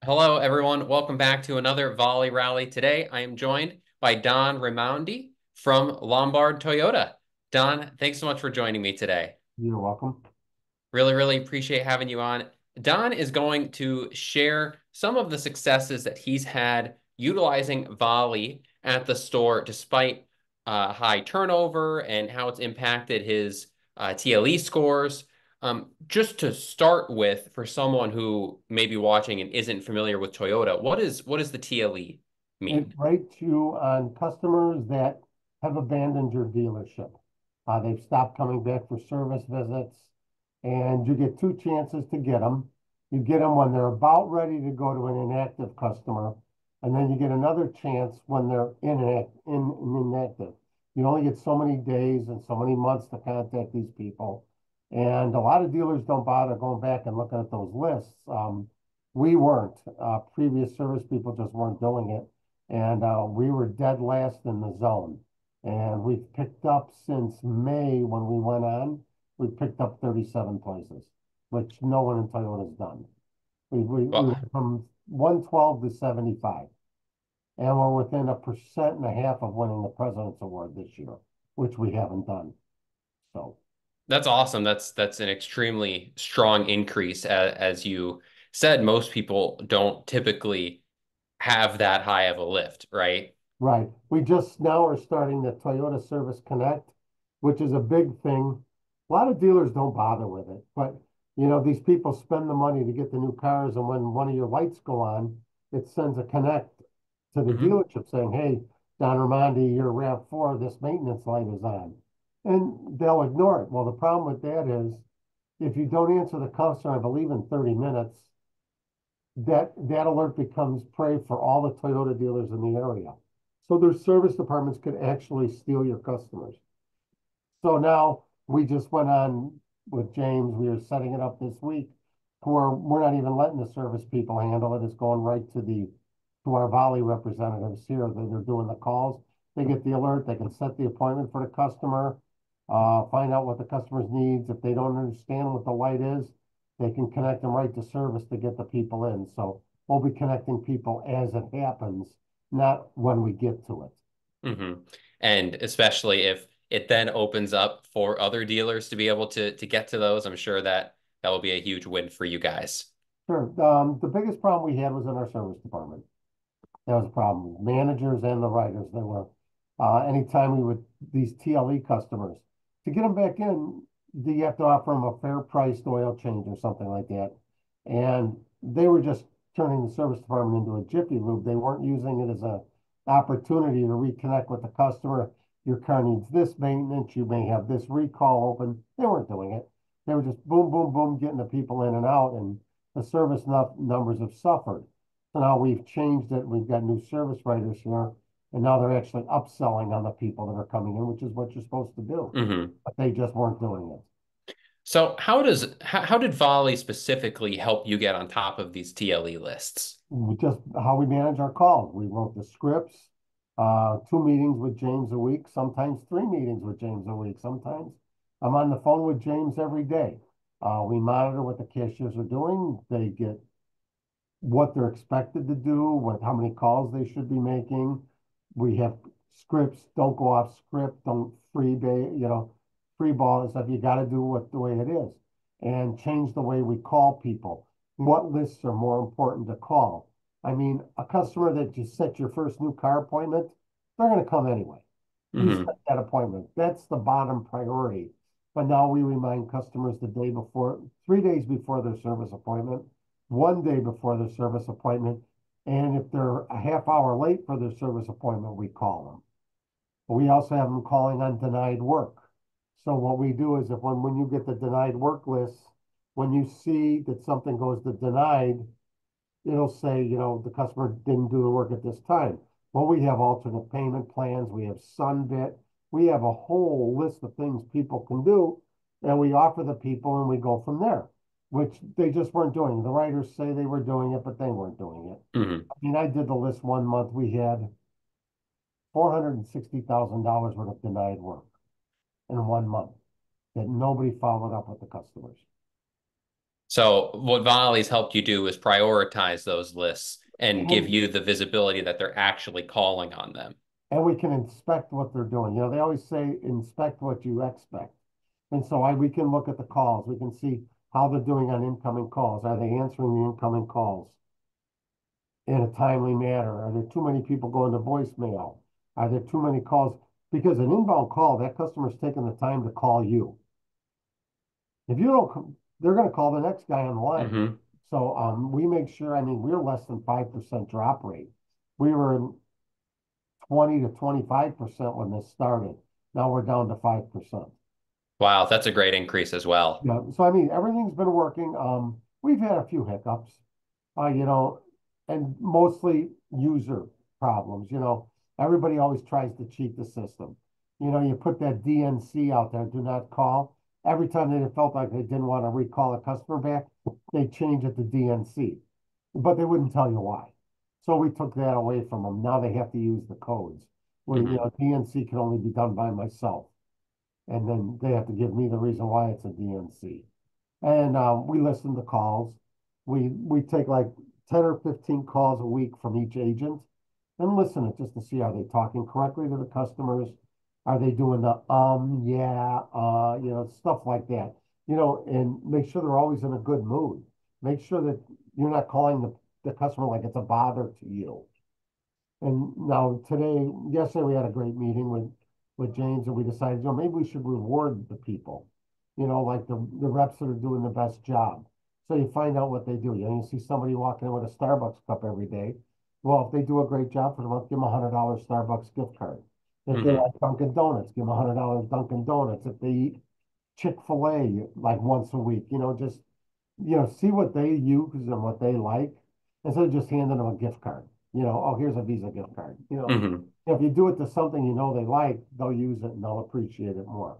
Hello, everyone. Welcome back to another Volley Rally. Today, I am joined by Don Raimondi from Lombard Toyota. Don, thanks so much for joining me today. You're welcome. Really appreciate having you on. Don is going to share some of the successes that he's had utilizing Volley at the store despite high turnover and how it's impacted his TLE scores. Just to start with, for someone who may be watching and isn't familiar with Toyota, what does the TLE It mean? rates you on customers that have abandoned your dealership. They've stopped coming back for service visits, and you get two chances to get them. You get them when they're about ready to go to an inactive customer, and then you get another chance when they're inactive. You only get so many days and so many months to contact these people. And a lot of dealers don't bother going back and looking at those lists. We weren't. Previous service people just weren't doing it, and we were dead last in the zone. And we've picked up since May when we went on, we've picked up 37 places, which no one in Toyota's done. We Well, went from 112 to 75, and we're within 1.5% of winning the President's Award this year, which we haven't done. So, that's awesome. That's an extremely strong increase. As you said, most people don't typically have that high of a lift, right? right. We just now are starting the Toyota Service Connect, which is a big thing. A lot of dealers don't bother with it, but these people spend the money to get the new cars, and when one of your lights go on, it sends a connect to the Hmm. dealership saying, "Hey, Don Raimondi, your RAV4, this maintenance light is on," and they'll ignore it. Well, the problem with that is if you don't answer the customer, I believe in 30 minutes, that alert becomes prey for all the Toyota dealers in the area. So their service departments could actually steal your customers. So now we just went on with James. We are setting it up this week where we're not even letting the service people handle it. It's going right to our Volley representatives here. They're doing the calls. They get the alert. They can set the appointment for the customer, find out what the customer's needs. If they don't understand what the light is, they can connect them right to service to get the people in. So we'll be connecting people as it happens, not when we get to it. Hmm. And especially if it then opens up for other dealers to be able to get to those, I'm sure that that will be a huge win for you guys. Sure. The biggest problem we had was in our service department. That was a problem. Managers and the writers, they were, anytime we would, these TLE customers, to get them back in, you have to offer them a fair priced oil change or something like that. And they were just turning the service department into a jiffy lube. They weren't using it as an opportunity to reconnect with the customer. Your car needs this maintenance. You may have this recall open. They weren't doing it. They were just boom, boom, boom, getting the people in and out. And the service numbers have suffered. So now we've changed it. We've got new service writers here, and now they're actually upselling on the people that are coming in, which is what you're supposed to do. Hmm. But they just weren't doing it. So how did Volley specifically help you get on top of these TLE lists? Just how we manage our calls. We wrote the scripts, 2 meetings with James a week, sometimes 3 meetings with James a week. Sometimes I'm on the phone with James every day. We monitor what the cashiers are doing. They get what they're expected to do, how many calls they should be making. We have scripts, don't go off script, don't free ball and stuff. You got to do what the way it is and change the way we call people. What lists are more important to call? I mean, a customer that you set your first new car appointment, they're going to come anyway. You set Hmm. that appointment. That's the bottom priority. But now we remind customers the day before, 3 days before their service appointment, one day before their service appointment. And if they're a half hour late for their service appointment, we call them. We also have them calling on denied work. So what we do is when you get the denied work list, when you see that something goes to denied, it'll say, the customer didn't do the work at this time. Well, we have alternate payment plans. We have Sunbit. We have a whole list of things people can do, and we offer the people and we go from there, which they just weren't doing. The writers say they were doing it, but they weren't doing it. Hmm. I mean, I did the list one month. We had $460,000 worth of denied work in one month that nobody followed up with the customers. So what Volley's helped you do is prioritize those lists and give And you the visibility that they're actually calling on them. and we can inspect what they're doing. You know, they always say inspect what you expect. And so we can look at the calls. We can see how they're doing on incoming calls. Are they answering the incoming calls in a timely manner? Are there too many people going to voicemail? Are there too many calls? Because an inbound call, that customer's taking the time to call you. If you don't, they're going to call the next guy on the line. Hmm. So we make sure, I mean, we're less than 5% drop rate. We were 20 to 25% when this started. Now we're down to 5%. Wow, that's a great increase as well. Yeah. So I mean, everything's been working. We've had a few hiccups, you know, and mostly user problems. You know, everybody always tries to cheat the system. You know, you put that DNC out there, do not call. Every time they felt like they didn't want to recall a customer back, they change it to DNC, but they wouldn't tell you why. So we took that away from them. Now they have to use the codes. Well, you Hmm. know, DNC can only be done by myself, and then they have to give me the reason why it's a DNC. And we listen to calls. We take like 10 or 15 calls a week from each agent and listen it just to see, are they talking correctly to the customers? Are they doing the yeah, you know, stuff like that. You know, and make sure they're always in a good mood. Make sure that you're not calling the customer like it's a bother to you. And now yesterday we had a great meeting with James, and we decided, you know, maybe we should reward the people, you know, like the reps that are doing the best job. So you find out what they do. You know, you see somebody walking in with a Starbucks cup every day. Well, if they do a great job for the month, give them $100 Starbucks gift card. If they Hmm. like Dunkin' Donuts, give them $100 Dunkin' Donuts. If they eat Chick-fil-A like once a week, you know, just, you know, see what they use and what they like instead of just handing them a gift card. You know, oh, here's a Visa gift card. You know, Hmm. if you do it to something you know they like, they'll use it and they'll appreciate it more.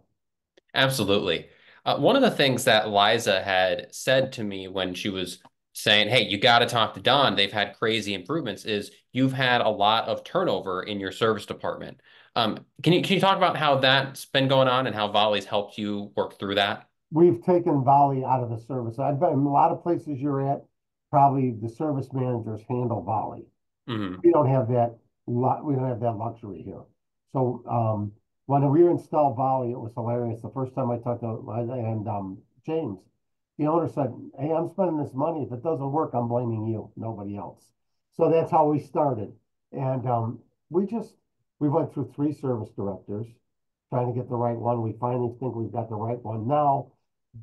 Absolutely. One of the things that Liza had said to me when she was saying, "Hey, you got to talk to Don. They've had crazy improvements," is you've had a lot of turnover in your service department. Can you talk about how that's been going on and how Volley's helped you work through that? We've taken Volley out of the service. I've been in a lot of places you're at, probably the service managers handle Volley. Hmm. We don't have that we don't have that luxury here. So when we installed Volley, it was hilarious. The first time I talked to James, the owner said, "Hey, I'm spending this money. If it doesn't work, I'm blaming you, nobody else." So that's how we started. And we just we went through three service directors trying to get the right one. We finally think we've got the right one now,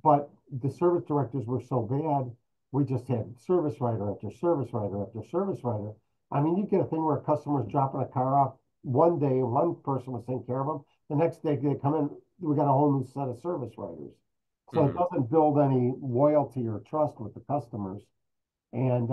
but the service directors were so bad, we just had service writer after service writer after service writer. I mean, you get a thing where a customer's dropping a car off one day, one person was taking care of them. The next day they come in, we got a whole new set of service writers. So it Hmm. doesn't build any loyalty or trust with the customers. And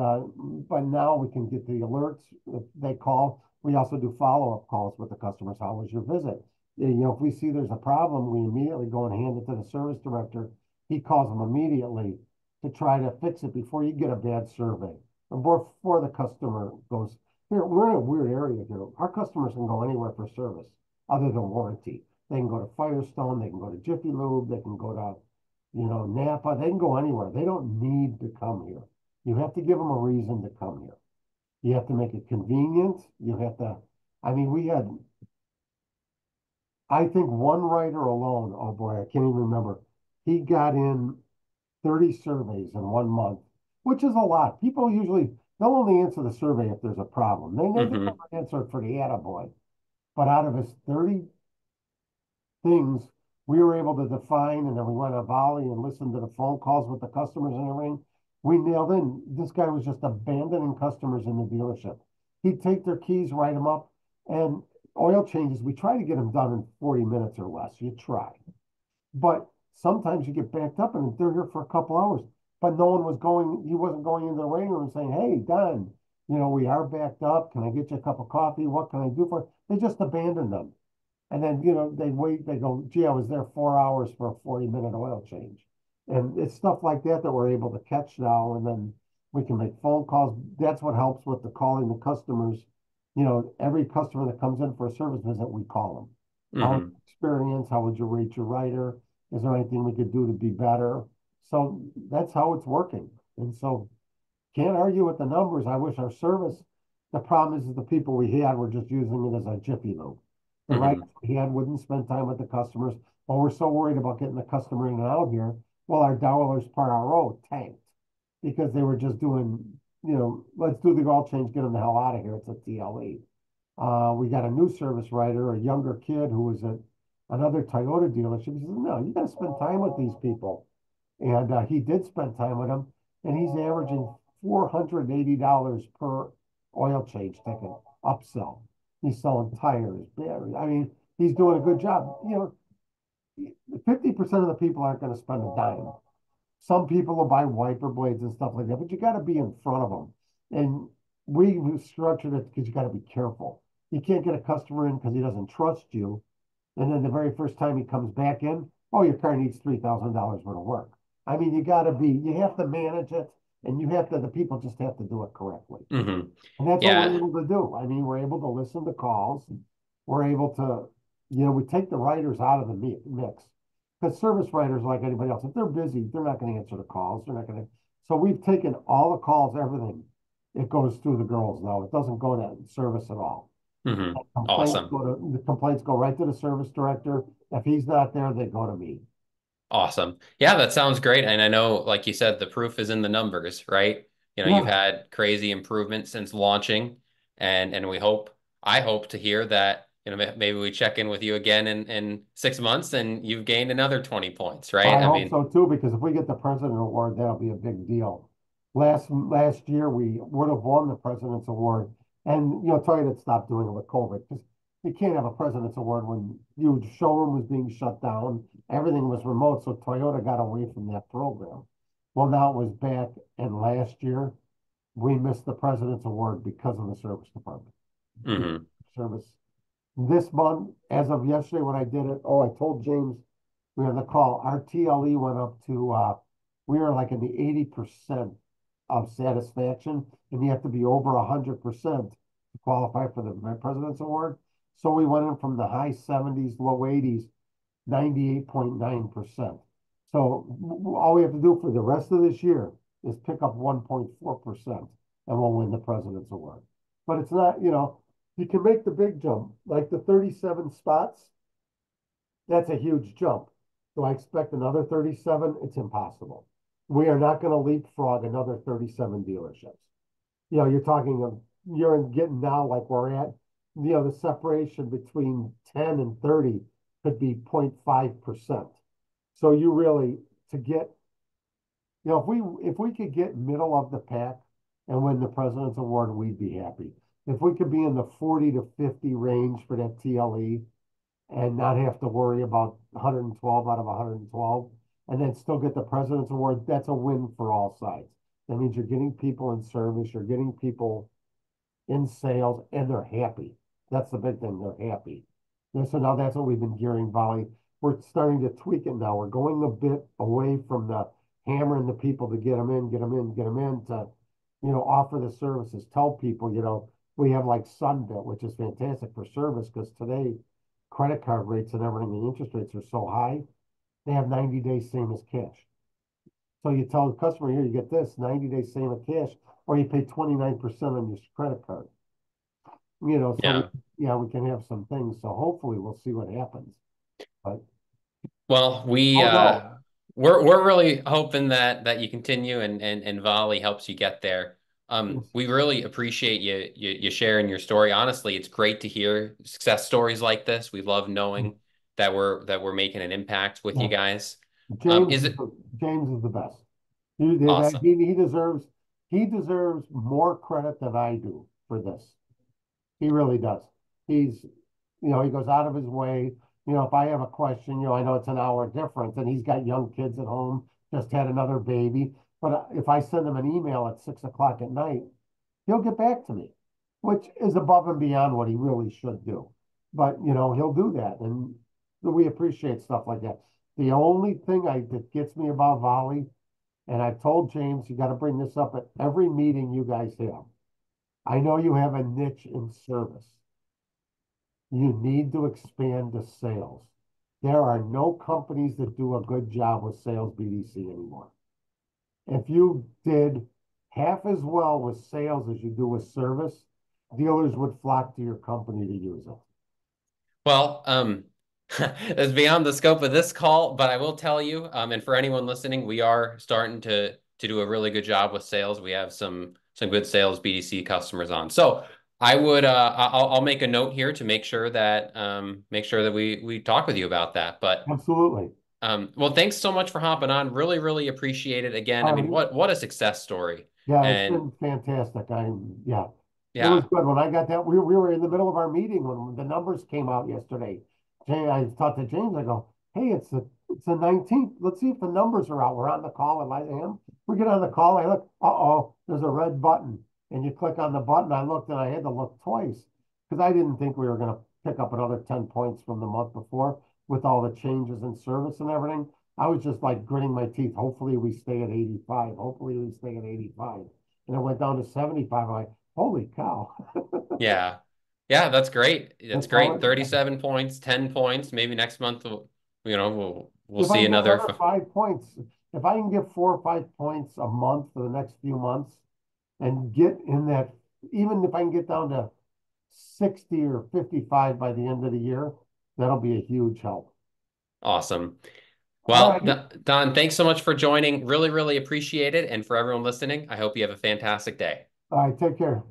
but now we can get the alerts if they call. We also do follow-up calls with the customers. How was your visit? You know, if we see there's a problem, we immediately go and hand it to the service director. He calls them immediately to try to fix it before you get a bad survey or before the customer goes. Here, we're in a weird area here. Our customers can go anywhere for service other than warranty. They can go to Firestone, they can go to Jiffy Lube, they can go to, you know, Napa. They can go anywhere. They don't need to come here. You have to give them a reason to come here. You have to make it convenient. You have to, I mean, we had, I think one writer alone, oh boy, I can't even remember. He got in 30 surveys in 1 month, which is a lot. People usually, they'll only answer the survey if there's a problem. They never Hmm. answer it for the attaboy. But out of his 30 things, we were able to define, and then we went to Volley and listened to the phone calls with the customers in the ring. We nailed in. This guy was just abandoning customers in the dealership. He'd take their keys, write them up, and oil changes. We try to get them done in 40 minutes or less. You try. But sometimes you get backed up and they're here for a couple hours. But no one was going, he wasn't going into the waiting room and saying, "Hey, Don, you know, we are backed up. Can I get you a cup of coffee? What can I do for you?" They just abandoned them. And then, you know, they wait, they go, "Gee, I was there 4 hours for a 40-minute oil change." And it's stuff like that that we're able to catch now. And then we can make phone calls. That's what helps with the calling the customers. You know, every customer that comes in for a service visit, we call them. How was Hmm. your experience? How would you rate your writer? Is there anything we could do to be better? So that's how it's working. And so can't argue with the numbers. I wish our service, the problem is the people we had were just using it as a jiffy lube. The right Hmm. we had wouldn't spend time with the customers. Well, we're so worried about getting the customer in and out here. Well, our dollars per hour tanked because they were just doing, let's do the oil change, get them the hell out of here. It's a TLE. We got a new service writer, a younger kid who was at another Toyota dealership. He says, no, you got to spend time with these people. And he did spend time with them, and he's averaging $480 per oil change ticket upsell. He's selling tires, batteries. I mean, he's doing a good job. 50% of the people aren't going to spend a dime. Some people will buy wiper blades and stuff like that, but you got to be in front of them. And we structured it because you got to be careful. You can't get a customer in because he doesn't trust you. And then the very first time he comes back in, oh, your car needs $3,000 worth of work. I mean, you have to manage it, and the people just have to do it correctly. Hmm. And that's what we're Yeah. able to do. I mean, we're able to listen to calls. We're able to, we take the writers out of the mix. Because service writers, like anybody else, if they're busy, they're not going to answer the calls. They're not going to. So we've taken all the calls, everything. It goes through the girls now. It doesn't go to service at all. Hmm. Awesome. The complaints go right to the service director. If he's not there, they go to me. Awesome. Yeah, that sounds great. And I know, like you said, the proof is in the numbers, right? You've Yeah. had crazy improvements since launching, and I hope to hear that, maybe we check in with you again in 6 months and you've gained another 20 points, right? I I hope mean, so too, because if we get the President Award, that'll be a big deal. Last year, we would have won the President's Award, and Toyota stopped doing it with COVID because you can't have a President's Award when your showroom was being shut down, everything was remote, so Toyota got away from that program. Well, now it was back, and last year we missed the President's Award because of the service department. hmm. Service this month, as of yesterday when I did it, oh, I told James we had the call. Our TLE went up to we were like in the 80% of satisfaction, and you have to be over 100% to qualify for the President's Award. So we went in from the high 70s, low 80s, 98.9%. So all we have to do for the rest of this year is pick up 1.4%, and we'll win the President's Award. But it's not, you can make the big jump, like the 37 spots. That's a huge jump. Do I expect another 37? It's impossible. We are not going to leapfrog another 37 dealerships. You're talking of you're getting now like we're at, the separation between 10 and 30 could be 0.5%. So you really to get, if we could get middle of the pack and win the President's Award, we'd be happy. If we could be in the 40 to 50 range for that TLE, and not have to worry about 112 out of 112 and then still get the President's Award, that's a win for all sides. That means you're getting people in service, you're getting people in sales, and they're happy. That's the big thing, they're happy. And so now that's what we've been gearing Volley. We're starting to tweak it now. We're going a bit away from the hammering the people to get them in, get them in, get them in to, offer the services. Tell people, we have like Sunbit, which is fantastic for service because today credit card rates and everything, the interest rates are so high, they have 90 days same as cash. So you tell the customer here, you get this 90 days same as cash, or you pay 29% on your credit card. So Yeah. we can have some things. So hopefully we'll see what happens. But Well, oh no, we're really hoping that you continue and Volley helps you get there. it's, We really appreciate you sharing your story. Honestly, it's great to hear success stories like this. We love knowing that we're making an impact with you yeah, guys. James Is is it the, James is the best. That awesome? he deserves more credit than I do for this. He really does. He's, he goes out of his way. If I have a question, I know it's an hour difference and he's got young kids at home, just had another baby. But if I send him an email at 6 o'clock at night, he'll get back to me, which is above and beyond what he really should do. But, he'll do that. And we appreciate stuff like that. The only thing that gets me about Volley, and I've told James, you got to bring this up at every meeting you guys have. I know you have a niche in service. You need to expand to sales. There are no companies that do a good job with sales BDC anymore. If you did half as well with sales as you do with service, dealers would flock to your company to use it. Well, that's beyond the scope of this call, but I will tell you, and for anyone listening, we are starting to do a really good job with sales. We have some good sales BDC customers on. So I would I'll make a note here to make sure that we talk with you about that. But Absolutely. well, thanks so much for hopping on. Really, really appreciate it. Again, I All mean, right. what a success story. Yeah, it's And been fantastic. Yeah, it was yeah, good. When I got that, we were in the middle of our meeting when the numbers came out yesterday. I talked to James. I go, hey, it's the 19th. Let's see if the numbers are out. We're on the call with him. We get on the call. I look, uh-oh, there's a red button. And you click on the button. I looked and I had to look twice because I didn't think we were going to pick up another 10 points from the month before with all the changes in service and everything. I was just like gritting my teeth. Hopefully we stay at 85. Hopefully we stay at 85. And it went down to 75. I'm like, holy cow. yeah. Yeah, that's great. That's That's how great. it, 37 points, 10 points. Maybe next month we'll if I see can get another another 5 points, if I can get 4 or 5 points a month for the next few months and get in that, even if I can get down to 60 or 55 by the end of the year, that'll be a huge help. awesome. All Well, right. Don, thanks so much for joining. Really, really appreciate it. And for everyone listening, I hope you have a fantastic day. All right. Take care.